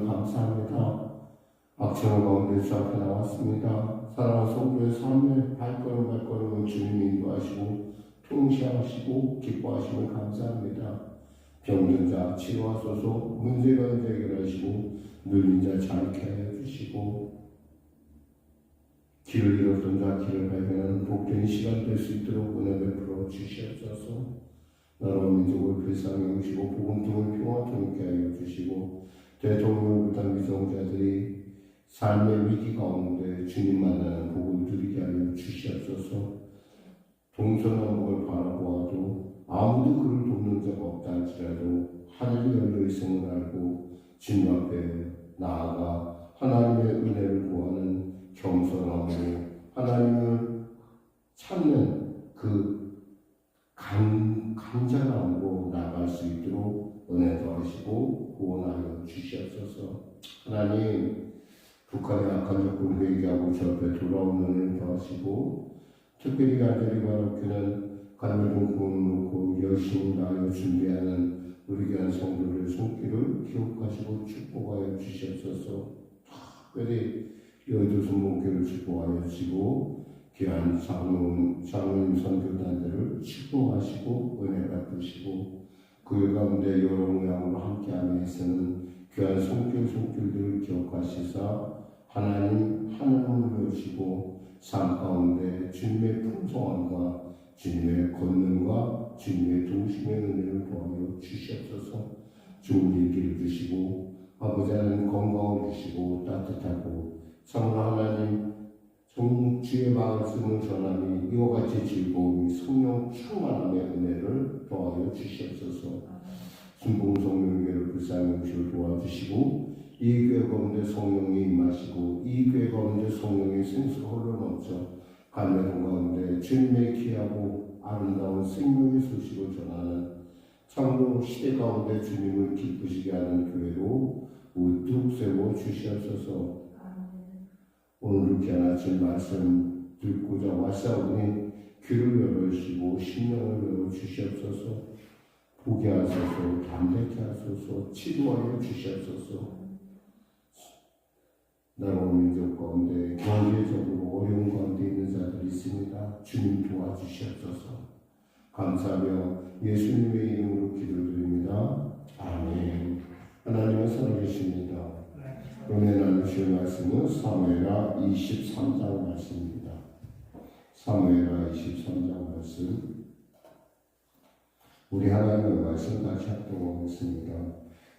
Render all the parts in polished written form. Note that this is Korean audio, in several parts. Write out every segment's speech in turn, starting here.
감사합니다. 악천 가운데 주 앞에 나왔습니다. 사랑하는 성도의 삶의 발걸음을 주님이 인도하시고 통치하시고 기뻐하시면 감사합니다. 병든 자 치료하소서, 문제가 해결하시고 눌린 자 자유케 하여 주시고 길을 잃었던 자 길을 발견하는 복된 시간 될 수 있도록 은혜 베풀어 주시옵소서. 나라와 민족을 불쌍히 여기시고 복음통을 평화통케 하여 주시고 대통령을 비롯한 위성자들이 삶의 위기 가운데 주님 만나는 복을 누리게 하여 주시옵소서. 동서남북을 바라보아도 아무도 그를 돕는 자가 없다 할지라도 하늘이 열려 있음을 알고 주님 앞에 나아가 하나님의 은혜를 구하는 겸손함으로 하나님을 찾는 그 간절함으로 나아갈 수 있도록 은혜 더하시고 구원하여 주시옵소서. 하나님, 북한의 악한 적군 회개하고 저 앞에 돌아오는 은혜 더하시고 특별히 간절히 바라기는 간절한 구원을 놓고 열심히 나아가 준비하는 우리 귀한 성도들의 손길을 기억하시고 축복하여 주시옵소서. 특별히 여의도 목회를 축복하여 주시고 귀한 장로님 선교단들을 축복하시고 은혜 베푸시고 그 가운데 여러 모양으로 함께하며 있는 귀한 손길들을 기억하시사 하나님 하늘을 여시고 삶 가운데 주님의 풍성함과 주님의 권능과 주님의 도우심의 은혜를 도와여 주시옵소서. 좋은 일기를 주시고 아버지 하나님 건강을 주시고 따뜻하고 참으로 하나님 주의 말씀을 전하니 이와 같이 즐거움이 성령 충만함의 은혜를 도와여 주시옵소서. 순봉성령교회를 불쌍히 여기시고 도와주시고 이 교회 가운데 성령이 임하시고 이 교회 가운데 성령의 생수가 흘러넘쳐 갈매동 가운데 주님의 귀하고 아름다운 생명의 소식을 전하는 참으로 시대 가운데 주님을 기쁘시게 하는 교회로 우뚝 세워 주시옵소서. 오늘 이렇게 아침 말씀 듣고자 왔사오니 귀를 열어주시고 심령을 열어주시옵소서. 보게 하소서, 담대케 하소서, 치료하여 주시옵소서. 나라와 민족 가운데 경제적으로 어려운 가운데 있는 자들이 있습니다. 주님 도와주시옵소서. 감사하며 예수님의 이름으로 기도드립니다. 아멘. 하나님은 살아계십니다. 은혜 나누실 말씀은 사무엘하 23장 말씀입니다. 사무엘하 23장 말씀, 우리 하나님의 말씀 같이 합동하겠습니다.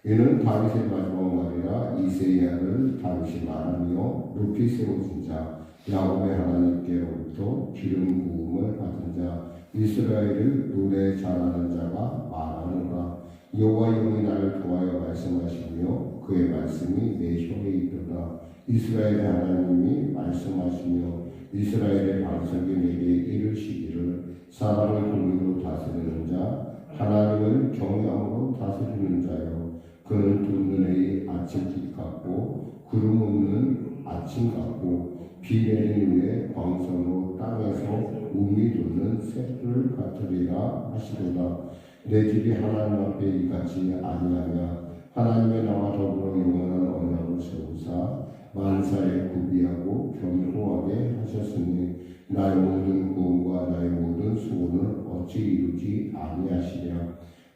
이는 다윗의 마지막 말이라 이세야를 다윗이 말하며 높이 세워진 자 야곱의 하나님께로부터 기름 부음을 받은 자 이스라엘을 노래 잘하는 자가 말하노라. 여호와 영이 나를 도하여 말씀하시며 그의 말씀이 내 혀에 있도다. 이스라엘의 하나님이 말씀하시며 이스라엘의 반석이 내게 이르시기를 사람을 공의로 다스리는 자 하나님을 경외함으로 다스리는 자여 그는 돋는 아침빛 같고 구름 없는 아침 같고 비 내린 후에 광선으로 땅에서 우미 돋는 새를 같으리라 하시도다. 내 집이 하나님 앞에 이같이 아니하며 하나님의 나와 더불어 영원한 언약을 세우사 만사에 구비하고 견고하게 하셨으니 나의 모든 구원과 나의 모든 수고는 어찌 이루지 아니하시랴.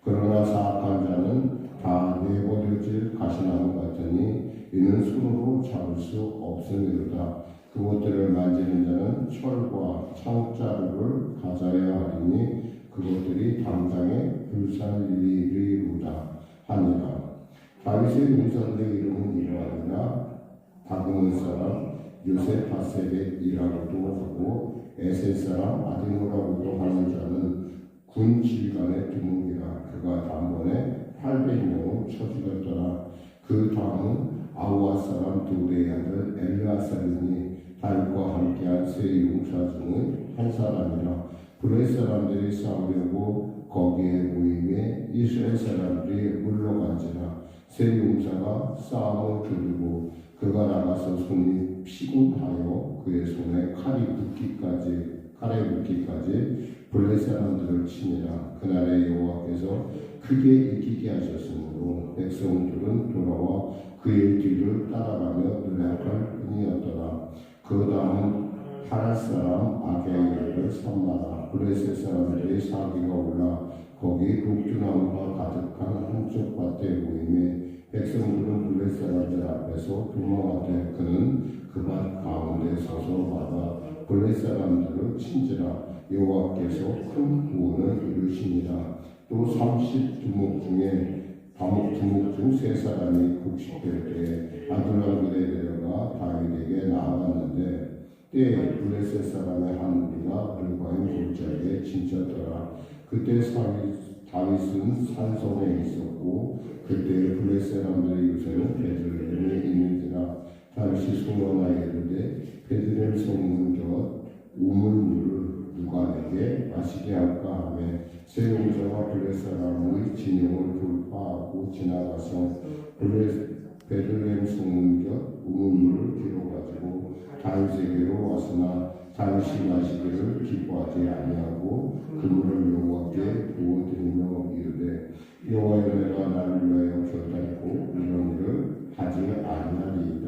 그러나 사악한 자는 다 내버려질 가시나무 같으니 이는 손으로 잡을 수 없으리로다. 그것들을 만지는 자는 철과 창자루를 가져야 하리니 그것들이 당장에 불살리리로다 하니라. 다윗의 문사들의 이름은 이러하니라. 다그몬 사람 요세파세벳이라고도 하고 에셀 사람 아디노라고도 하는 자는 군 질간의 두목이라. 그가 단번에 800명을 쳐 죽였더라. 그 다음은 아우아 사람 도레의 아들 엘르아살이니 다윗과 함께한 세 용사 중의 한 사람이라. 블레 사람들이 싸우려고 거기에 모임에 이스라엘 사람들이 물러간지라. 세 용사가 싸움을 두르고 그가 나가서 손이 피곤하여 그의 손에 칼에 붙기까지 블레 사람들을 치니라. 그날에 여호와께서 크게 이기게 하셨으므로 백성들은 돌아와 그의 뒤를 따라가며 노력할 뿐이었더라. 그 다음 하라 사람 아게이아를 섬나라. 블레셋 사람들의 사기가 올라 거기 녹두나무가 가득한 한쪽 밭에 모임에 백성들은 블레셋 사람들 앞에서 도망하되 그는 그 밭 가운데 서서 받아 블레셋 사람들을 친지라. 여호와께서 큰 구원을 이루시니라. 또 30두목 중에 두목 중 세 사람이 곡식될 때에 아둘람길에 내려가 다윗에게 나아갔는데 때에 블레셋 사람의 한 무리가 르바임 골짜기에 진쳤더라. 그때 다윗은 산성에 있었고 그때 블레셋 사람들의 요새는 베들레헴에 있는지라. 다윗이 소원하여 이르되 베들레헴 성문 곁 우물물을 누가 내게 마시게 할까 하며 세 용사와 블레셋 사람의 진영을 돌파하고 지나가서 베들레헴 성문 곁 우물물을 뒤로 가지고 다윗에게로 왔으나 다윗이 마시기를 기뻐하지 아니하고 그 물을 여호와께 부어드리며 이르되 여호와여 내가 나를 위하여 결단코 이런 일을 하지 아니하리이다.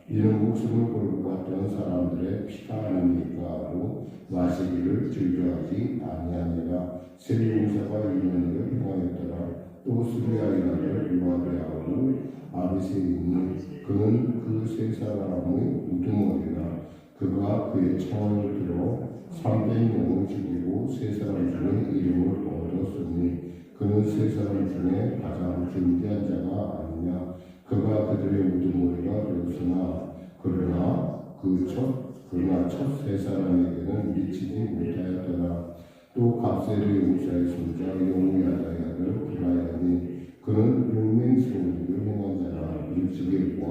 이는 목숨을 걸고 갔던 사람들의 피가 아닙니까 하고 마시기를 즐겨하지 아니하니라. 세 용사가 이런 일을 행하였더라. 또 수리아의 아들 요압의 아비새 있는 그는 그 세 사람의 우두머리라. 그가 그의 창을 들어 300명을 죽이고 세 사람 중에 이름을 얻었으니 그는 세 사람 중에 가장 존귀한 자가 아니냐. 그가 그들의 우두머리가 되었으나 그러나 첫 세 사람에게는 미치지 못하였더라. 또 갑세르의 용사의 손자 여호야다의 아들 브라야니 그는 용맹스러운 행한 자라. 일찍일과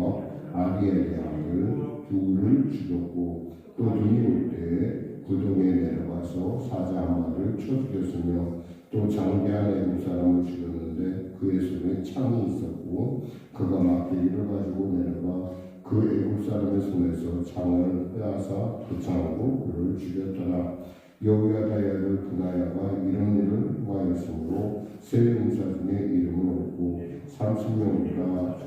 아리엘의 아들 둘을 죽였고 또 눈이 올 때에 구덩이에 내려가서 사자 한 마리를 쳐 죽였으며 또 장대한 애국 사람을 죽였는데 그의 손에 창이 있었고 그가 막대기를 가지고 내려가 그 애국 사람의 손에서 창을 빼앗아 그 창으로 그를 죽였더라. 여호야다의 아들 브나야가 이런 일을 행하였으므로 세 용사 중에 이름을 얻고 30명보다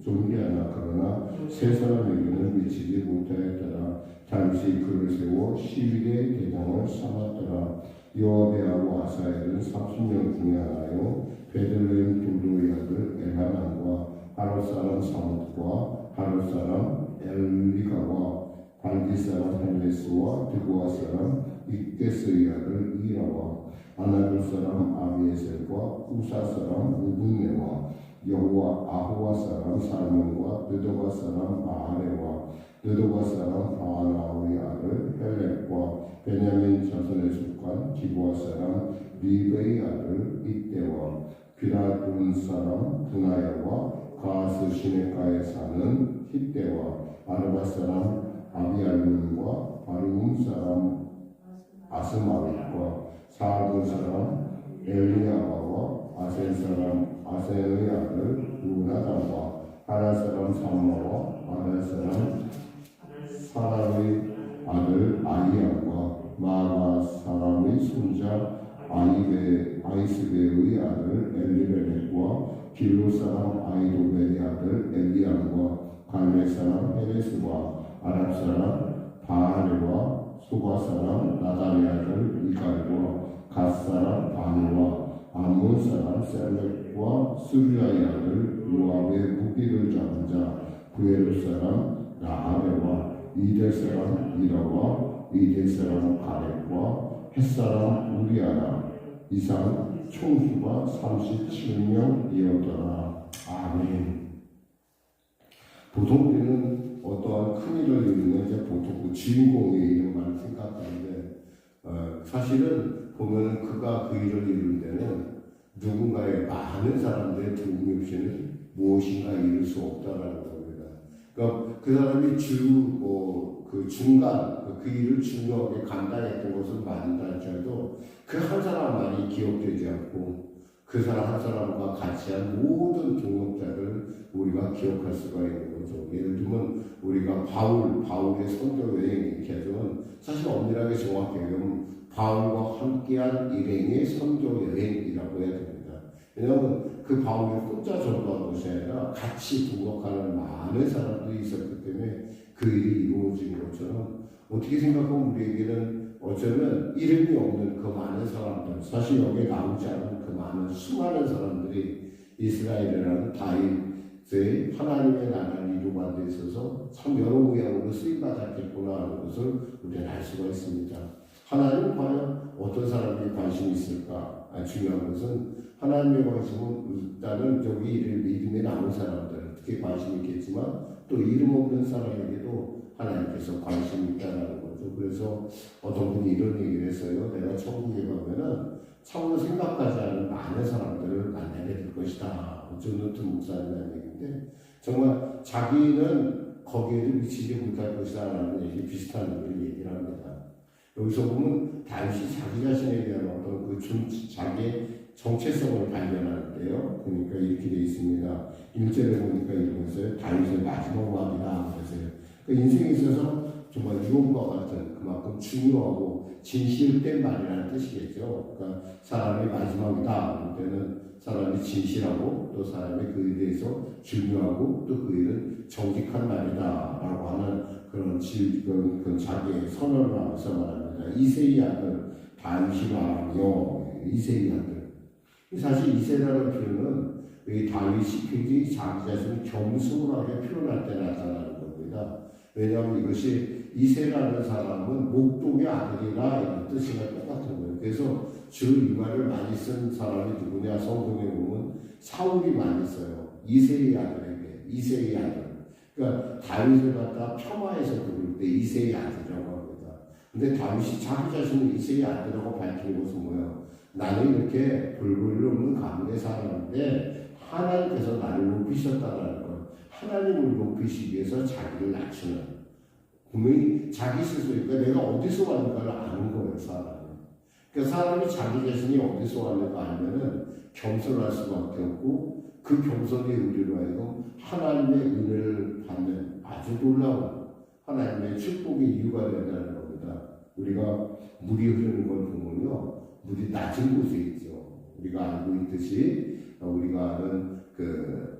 존귀하나 그러나 세 사람에게는 미치지 못하였더라. 다윗이 그를 세워 시위대 대장을 삼았더라. 요압의 아우 아사엘은 30명 중에 하나요 베들레헴 도도의 아들 엘하난과 하롯 사람 사뭇과 하롯 사람 엘리가와 발디 사람 헬레스와 드고아 사람 이게스의 아들 이라와 아나도 사람 아비에셀과 우사 사람 우분네와 아호와 사람 살몬과 느도바 사람 마하레와 느도바 사람 바하나의 아들 헬렉과 베냐민 자손에 속한 기브아 사람 리베의 아들 이때와 비라돈 사람 분하야와 가스 시내가에 사는 hit대와 아르바 사람 아비알문과 바르움 사람 아스마윗과 사알본 사람 엘리야바와 아셀 사람 아셀의 아들 우나단과 하라 사람 삼마와 아라 사람 사라의 아들 아이야과 마가 사람의 손자 아이스베의 아들 엘리멜렉과 길로 사람 아이도벨의 아들 엘리암과 갈멜 사람 헤레스와 아랍 사람 바하레와 소바 사람 나단의 아들 이갈과 갓 사람 바니와 암몬 사람 셀렉과 수리아의 아들 요압의 무기를 잡은 자 구에르 사람 나하레와 이델 사람 이라와 이델 사람 가렙과 햇사람 우리아라. 이상 총수가 37명이었더라. 아멘. 보통 우리는 어떠한 큰 일을 이루면 이제 보통 그 주인공의 이름만 생각하는데 사실은 보면 그가 그 일을 이룰 때는 누군가의 많은 사람들의 도움이 없이는 무엇인가 이룰 수 없다라는 겁니다. 그러니까 그 사람이 그 중간 그 일을 중요하게 감당했던 것은 맞는다 할지라도 그 한 사람만이 기억되지 않고 그 사람 한 사람과 같이 한 모든 동역자를 우리가 기억할 수가 있는 거죠. 예를 들면 우리가 바울의 선교 여행 이렇게 하면 사실 엄밀하게 정확하게 보면 바울과 함께한 일행의 선교 여행이라고 해야 됩니다. 왜냐하면 그 그 바울이 혼자 전도한 것이 아니라 같이 동역하는 많은 사람들이 있었기 때문에 그 일이 이루어진 것처럼 어떻게 생각하면 우리에게는 어쩌면 이름이 없는 그 많은 사람들, 사실 여기에 나오지 않은 그 많은 수많은 사람들이 이스라엘이라는 다윗의 하나님의 나라를 이루는 데 있어서 참 여러 모양으로 쓰임받았겠구나 하는 것을 우리는 알 수가 있습니다. 하나님 과연 어떤 사람이 관심이 있을까? 중요한 것은 하나님의 관심은 일단은 저기 이를 믿음에 남은 사람들 특히 관심이 있겠지만 또 이름 없는 사람에게도 하나님께서 관심이 있다는 거죠. 그래서 어떤 분이 이런 얘기를 했어요. 내가 천국에 가면은 참으로 생각하지 않은 많은 사람들을 만나게 될 것이다. 존노트 목사님의 얘기인데 정말 자기는 거기에도 미치지 못할 것이다 라는 얘기 비슷한 얘기를 합니다. 여기서 보면 다윗이 자기 자신에 대한 어떤 그 자기의 정체성을 발견하는데요. 그러니까 이렇게 되어 있습니다. 1절에 보니까 이러면서 다윗의 마지막 마음이다. 그래서요. 그러니까 인생에 있어서 정말 유언과 같은 그만큼 중요하고 진실된 말이라는 뜻이겠죠. 그러니까 사람의 마지막이다. 그럴 때는 사람이 진실하고 또 사람이 그에 대해서 중요하고 또 그 일은 정직한 말이다. 라고 하는 그런 자기의 선언을 하면서 말합니다. 이새의 아들 다윗이 왕이요. 이새의 아들. 사실 이새라는 표현은 이 다윗이 굉장히 자기 자신을 겸손하게 표현할 때 나타나는 겁니다. 왜냐하면 이것이 이새라는 사람은 목동의 아들이라 이런 뜻이랑 똑같은 거예요. 그래서 주로 이 말을 많이 쓴 사람이 누구냐? 성경에 보면 사울이 많이 써요. 이새의 아들에게 이새의 아들. 그러니까 다윗을 갖다 폄하해서 부를 때 이새의 아들이라고 합니다. 근데 다윗이 자기 자신을 이새의 아들이라고 밝히는 것은 뭐예요? 나는 이렇게 볼볼 없는 가문에 살았는데 하나님께서 나를 높이셨다는 것. 하나님을 높이시기 위해서 자기를 낮추는. 분명히 자기 스스로니까 내가 어디서 왔는가를 아는 거예요, 사람이. 그러니까 사람이 자기 자신이 어디서 왔는가 알면은 겸손할 수밖에 없고 그 겸손의 의리로 하여금 하나님의 은혜를 받는 아주 놀라운 하나님의 축복의 이유가 된다는 겁니다. 우리가 물이 흐르는 걸 보면요. 물이 낮은 곳에 있죠. 우리가 알고 있듯이 우리가 아는 그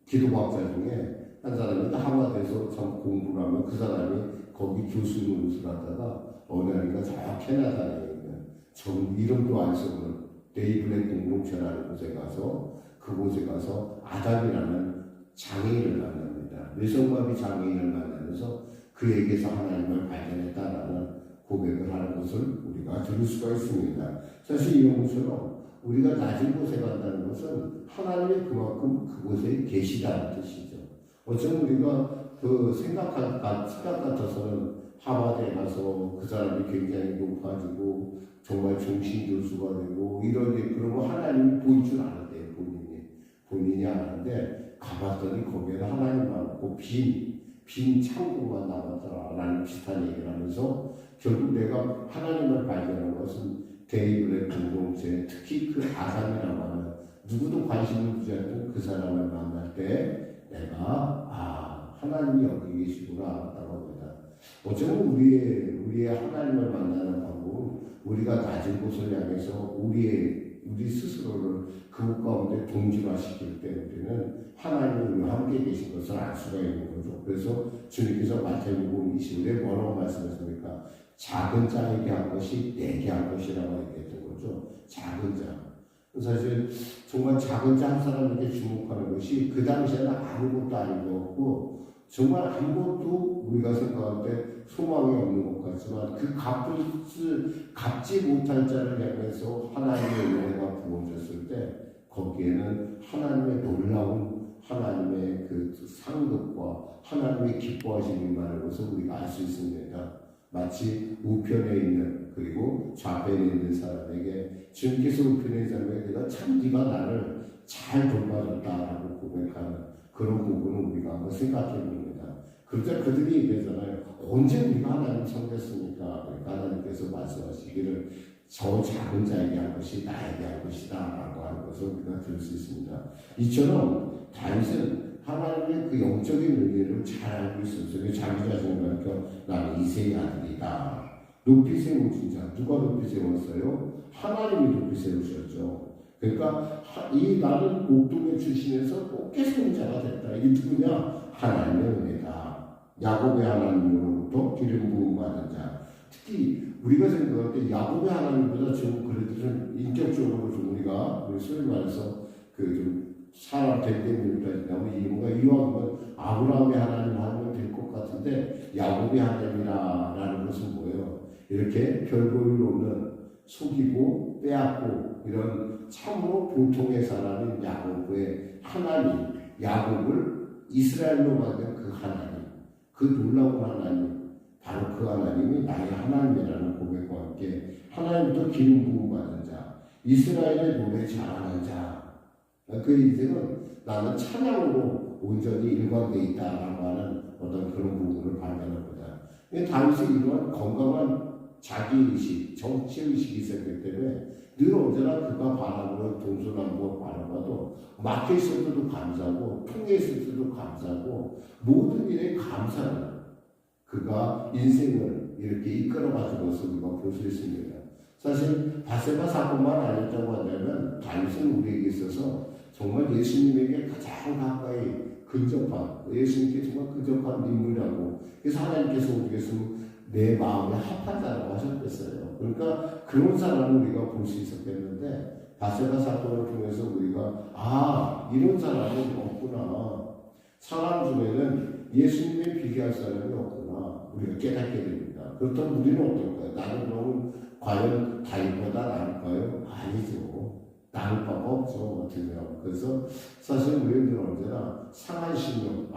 기도학자 중에 한 사람이 하버드에서 참 공부를 하면 그 사람이 거기 교수 노릇을 하다가 어느 날인가 저 캐나다에 있는 전 이름도 안 쓰는 데이블랙 공동체라는 곳에 가서 그곳에 가서 아담이라는 장애인을 만납니다. 뇌성마비 장애인을 만나면서 그에게서 하나님을 발견했다라는 고백을 하는 것을 우리가 들을 수가 있습니다. 사실 이런 것처럼 우리가 낮은 곳에 간다는 것은 하나님이 그만큼 그곳에 계시다는 뜻이죠. 어쩌면 우리가 그 생각 같아서는 하버드에 가서 그 사람이 굉장히 높아지고 정말 종신 교수가 되고 이런데 그러면 하나님이 보일 줄 아는데 본인이 아는데 가봤더니 거기에는 하나님만 없고 빈 창고만 남았다라는 비슷한 얘기를 하면서 결국 내가 하나님을 발견한 것은 데이블의 공동체 특히 그 아담이라고 하는 누구도 관심을 두지 않던 그 사람을 만날 때 내가 하나님이 여기 계시구나 알았다고 합니다. 어쩌면 우리의 하나님을 만나는 방법은 우리가 낮은 곳을 향해서 우리 스스로를 그곳 가운데 동질화시킬 때 우리는 하나님이 함께 계신 것을 알 수가 있는 거죠. 그래서 주님께서 마태복음 25절에 뭐라고 말씀하십니까? 작은 자에게 한 것이 내게 한 것이라고 얘기했던 거죠. 작은 자. 사실 정말 작은 자 한 사람에게 주목하는 것이 그 당시에는 아무것도 아닌 것 같고 정말 아무것도 우리가 생각할 때 소망이 없는 것 같지만 그 갚지 못할 자를 향해서 하나님의 은혜가 부어졌을 때 거기에는 하나님의 놀라운 하나님의 그 상급과 하나님의 기뻐하심이 많은 것을 우리가 알 수 있습니다. 마치 우편에 있는 그리고 좌편에 있는 사람에게 주님께서 우편에 있는 사람에게 내가 참 네가 나를 잘 돌봐줬다라고 고백하는 그런 부분을 우리가 한번 생각해 봅니다. 그러자 그들이 얘기하잖아요. 언제 우리가 하나님 섬겼습니까? 그러니까 하나님께서 말씀하시기를 저 작은 자에게 한 것이 나에게 한 것이다 라고 하는 것을 우리가 들을 수 있습니다. 이처럼 다윗은 하나님의 그 영적인 의미를 잘 알고 있었어요. 자기 자신을 가니까 나는 이새의 아들이다. 높이 세운 진짜 누가 높이 세웠어요? 하나님이 높이 세우셨죠. 그러니까 이 나는 목동의 출신에서 꼭게 성자가 됐다. 이게 누구냐? 하나님의 은혜다. 야곱의 하나님으로부터 기름 부음 받은 자. 특히 우리가 생각할 때 야곱의 하나님보다 좀 그래도 좀 인격적으로 좀 우리가 소위 말해서 그 좀 사람 댕댕이라든가 이 뭔가 이왕이면 아브라함의 하나님 하면 될 것 같은데 야곱의 하나님이라는 것은 뭐예요? 이렇게 별 볼일 없는 속이고 빼앗고 이런 참으로 보통의 사람인 야곱의 하나님, 야곱을 이스라엘로 만든 그 하나님, 그 놀라운 하나님, 바로 그 하나님이 나의 하나님이라는 고백과 함께 하나님부터 기름 부음 받은 자, 이스라엘의 노래 잘하는 자, 그 인생은 나는 찬양으로 온전히 일관되어 있다라고 하는 어떤 그런 부분을 발견합니다. 다윗이 이러한 건강한 자기의식, 정치의식이 있었기 때문에 늘 언제나 그가 바라보는 동서남북을 바라봐도 막혀있을 때도 감사하고 통해있을 때도 감사하고 모든 일에 감사를 그가 인생을 이렇게 이끌어가는 것을 우리가 볼 수 있습니다. 사실 바세바 사건만 아니었다고 한다면 다윗은 우리에게 있어서 정말 예수님에게 가장 가까이 근접한, 예수님께 정말 근접한 인물이라고, 그래서 하나님께서 우리에게서 내 마음에 합한 자라고 하셨겠어요. 그러니까 그런 사람을 우리가 볼 수 있었겠는데 바세바 사건을 통해서 우리가 이런 사람은 없구나. 사람 중에는 예수님에 비교할 사람이 없구나. 우리가 깨닫게 됩니다. 그렇다면 우리는 어떨까요? 나는 그러면 과연 다윗보다 나을까요? 아니죠. 나을 바가 없죠. 어떻게요? 그래서 사실 우리는 언제나 상한 신용,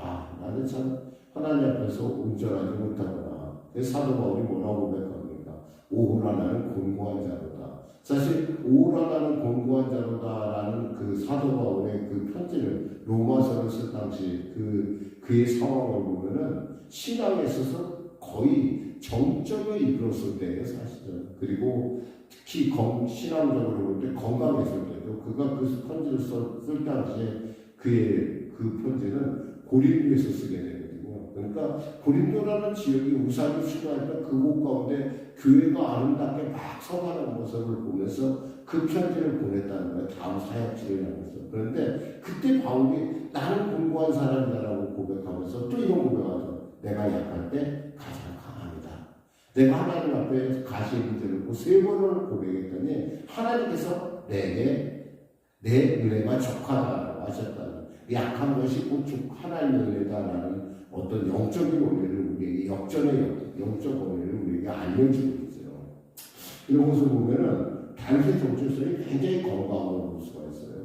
나는 참 하나님 앞에서 온전하지 못하구나. 그래서 사도 바울이 뭐라고 고백합니까? 오호라 나는 곤고한 자로다. 사실 오호라 나는 곤고한 자로다라는 그 사도 바울의 그 편지를 로마서를 쓸 당시 그의 상황을 보면은 신앙에 있어서 거의 정점에 이르렀을 때예요, 사실은. 그리고 특히 신앙적으로 볼 때 건강했을 때도 그가 그 편지를 쓸 당시에 그의 그 편지는 고린도에서 쓰게 되거든요. 그러니까 고린도라는 지역이 우상을 신화했던 그곳 가운데 교회가 아름답게 막 서가는 모습을 보면서 그 편지를 보냈다는 거예요. 다음 사역지를 향해서. 그런데 그때 바울이 나는 공고한 사람이다라고 고백하면서 또 이런 고백하죠. 내가 약할 때 가장 강합니다. 내가 하나님 앞에 가시의 문제를 고 3번을 고백했더니 하나님께서 내게 내 은혜가 족하다라고 하셨다는, 약한 것이 곧 하나님의 은혜다라는 어떤 영적인 원리를 우리에게, 역전의 영적 원리를 우리에게 알려주고 있어요. 이런 것을 보면은 다윗의 정체성이 굉장히 건강하고 볼 수가 있어요.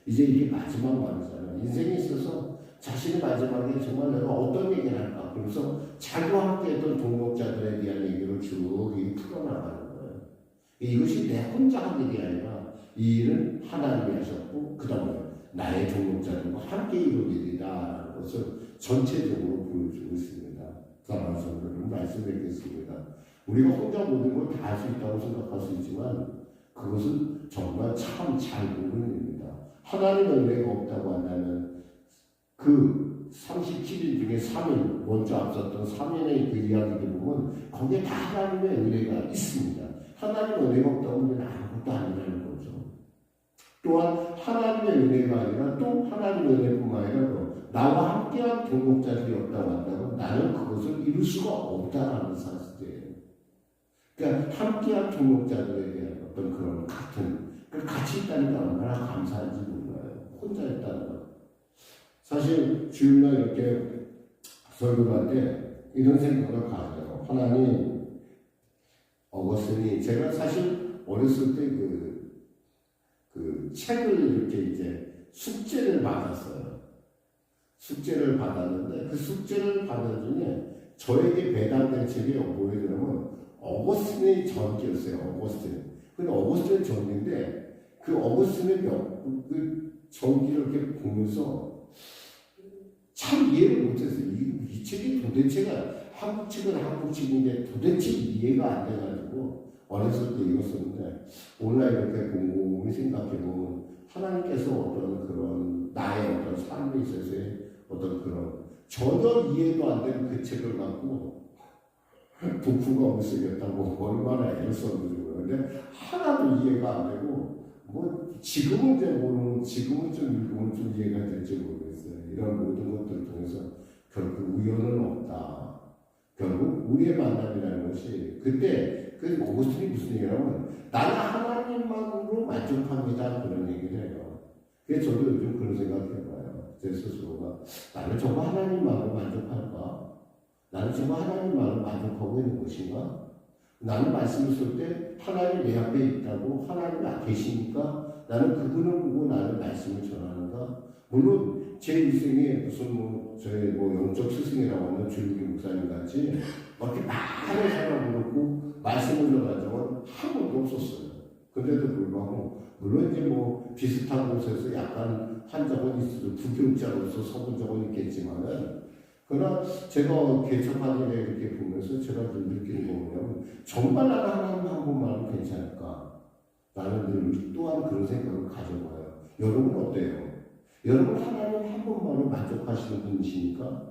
이제 이게 마지막 말이잖아요. 인생에 있어서 자신의 마지막에 정말 내가 어떤 얘기를 할까? 그래서 자기와 함께 했던 동역자들에 대한 얘기를 쭉 풀어나가는 거예요. 이것이 내 혼자 한 일이 아니라 이 일은 하나님이 하셨고 그 다음에 나의 동역자들과 함께 이룬 일이다라는 것을 전체적으로 보여주고 있습니다. 사랑하는 성도들 말씀드리겠습니다. 우리가 혼자 모든 걸 다 할 수 있다고 생각할 수 있지만 그것은 정말 참 잘 모르는 일입니다. 하나님의 은혜가 없다고 한다면 그 37일 중에 3일, 먼저 앞섰던 3일의 그 이야기를 보면 거기에 다 하나님의 은혜가 있습니다. 하나님의 은혜가 없다고 하면 아무것도 아니라는 거죠. 또한 하나님의 은혜가 아니라 또 하나님의 은혜뿐만 아니라 나와 함께한 동역자들이 없다고 한다면 나는 그것을 이룰 수가 없다라는 사실이에요. 그러니까 함께한 동역자들에 대한 어떤 그런 같이 있다는 게 얼마나 감사한지 몰라요. 혼자 있다는 것. 사실 주일날 이렇게 설교를 할 때 이런 생각을 가져요. 하나님, 어거스틴이 제가 사실 어렸을 때 그 책을 이렇게 이제 숙제를 받았어요. 숙제를 받았는데 그 숙제를 받은 중에 저에게 배당된 책이 뭐였냐면 어거스틴의 전기였어요. 어거스틴. 근데 어거스틴의 전기인데 그 어거스틴의 그 전기를 이렇게 보면서 참 이해를 못했어요. 이 책이 도대체가 한국 책은 한국 책인데 도대체 이해가 안 돼가지고 어렸을 때 읽었었는데 오늘 이렇게 곰곰이 생각해보면 하나님께서 어떤 그런 나의 어떤 삶에 있어서의 어떤 그런 전혀 이해도 안 되는 그 책을 갖고 독후감을 쓰겠다고 얼마나 애를 썼는지 몰라요. 근데 하나도 이해가 안 되고 뭐 지금은 이제 모르면 지금은 좀 읽으면 좀 이해가 될지 모르겠어요. 이런 모든 것들을 통해서 결국 우연은 없다. 결국 우리의 만남이라는 것이 그때 그 오거스틴이 무슨 얘기냐면 나는 하나님만으로 만족합니다 그런 얘기를 해요. 그래서 저도 요즘 그런 생각해봐요. 제 스스로가 나는 정말 하나님만으로 만족할까? 나는 정말 하나님만으로 만족하고 있는 것인가? 나는 말씀을 쓸 때 하나님이 내 앞에 있다고 하나님이 계시니까 나는 그분을 보고 나는 말씀을 전하는가? 물론 제 인생에 무슨 저의 영적 스승이라고 하는 주일기 목사님 같이 막 이렇게 많은 사람을 놓고 말씀을 전한 적은 한 번도 없었어요. 근데도 불구하고 물론 이제 비슷한 곳에서 약간 한 적은 있어도 부교육자로서 서본 적은 있겠지만은 그러나 제가 개척하는 애 이렇게 보면서 제가 좀 느끼는 거 뭐냐면 정말 나는 하나님 한 분만은 괜찮을까? 나는 늘 또한 그런 생각을 가져봐요. 여러분 어때요? 여러분 하나님 한 분만으로 만족하시는 분이십니까?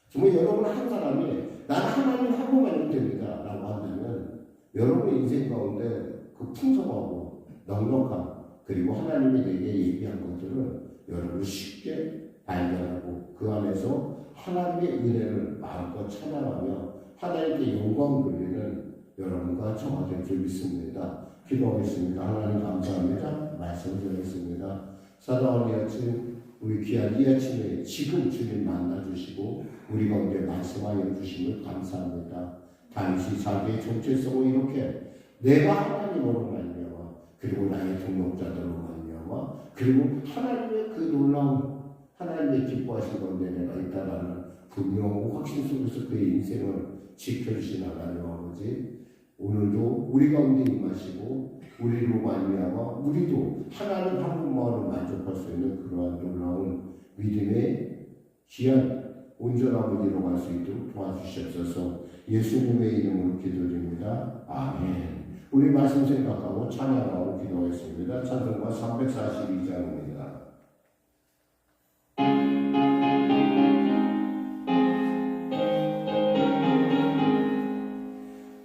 정말 여러분 한 사람이 나는 하나님 한 분만이면 됩니다 라고 한다면 여러분의 인생 가운데 그 풍성하고 넉넉한 그리고 하나님이 내게 얘기한 것들을 여러분 쉽게 발견하고 그 안에서 하나님의 은혜를 마음껏 찬양하며 하나님께 영광 돌리는 여러분과 저가 될 줄 믿습니다. 기도하겠습니다. 하나님 감사합니다. 말씀 드리겠습니다. 사랑하는 이 아침 우리 귀한 이 아침에 지금 주님 만나주시고 우리 가운데 말씀하여 주심을 감사합니다. 당시 자기의 정체성을 이렇게 내가 하나님으로 말미암아 그리고 나의 동역자들로 말미암아 그리고 하나님의 그 놀라운 하나님의 기뻐하신 가운데 내가 있다라는 분명한 확신 속에서 그의 인생을 지켜주신 하나님 아버지 오늘도 우리 가운데 임하시고 우리로 말미암아 우리도 하나님 한 분만으로 만족할 수 있는 그러한 놀라운 믿음의 귀한 온전함을 이뤄갈 수 있도록 도와주시옵소서. 예수님의 이름으로 기도드립니다. 아멘. 우리 말씀 생각하고 찬양하고 기도하겠습니다. 찬송가 342장입니다.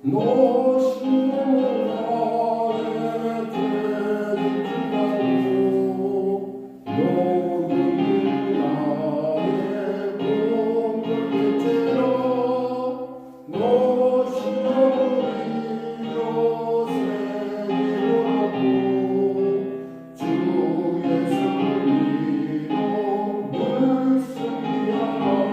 노시는 나의 죄를 지나고 노는 나의 몸을 채로 노시는 우리 요새를 하고 주 예수를 믿어 늘 승리하라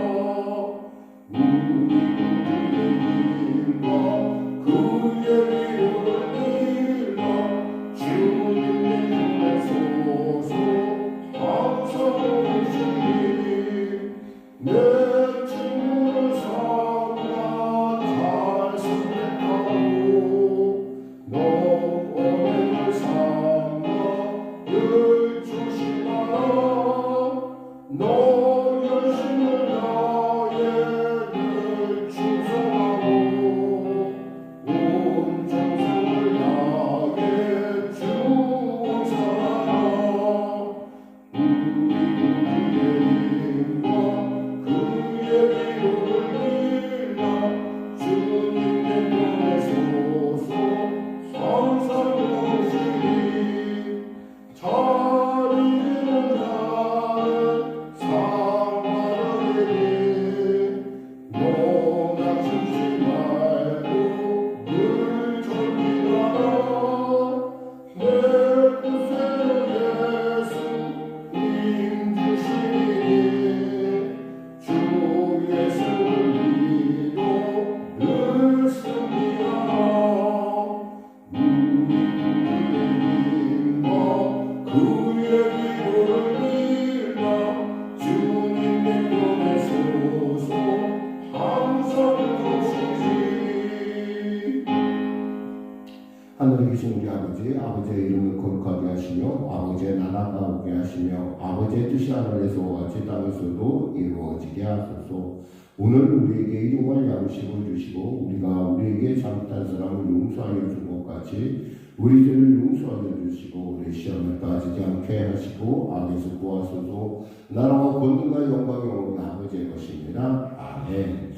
하늘에 계신 우리 아버지의 이름을 거룩하게 하시며 아버지의 나라가 오게 하시며 아버지의 뜻이 하늘에서 같이 땅에서도 이루어지게 하소서. 오늘 우리에게 일용할 양식을 주시고 우리가 우리에게 잘못한 사람을 용서하여 준 것 같이 우리들을 용서하여 주시고 우리 시험에 빠지지 않게 하시고 악에서 구하소서. 나라와 권능과 영광이 오는 아버지의 것입니다. 아멘.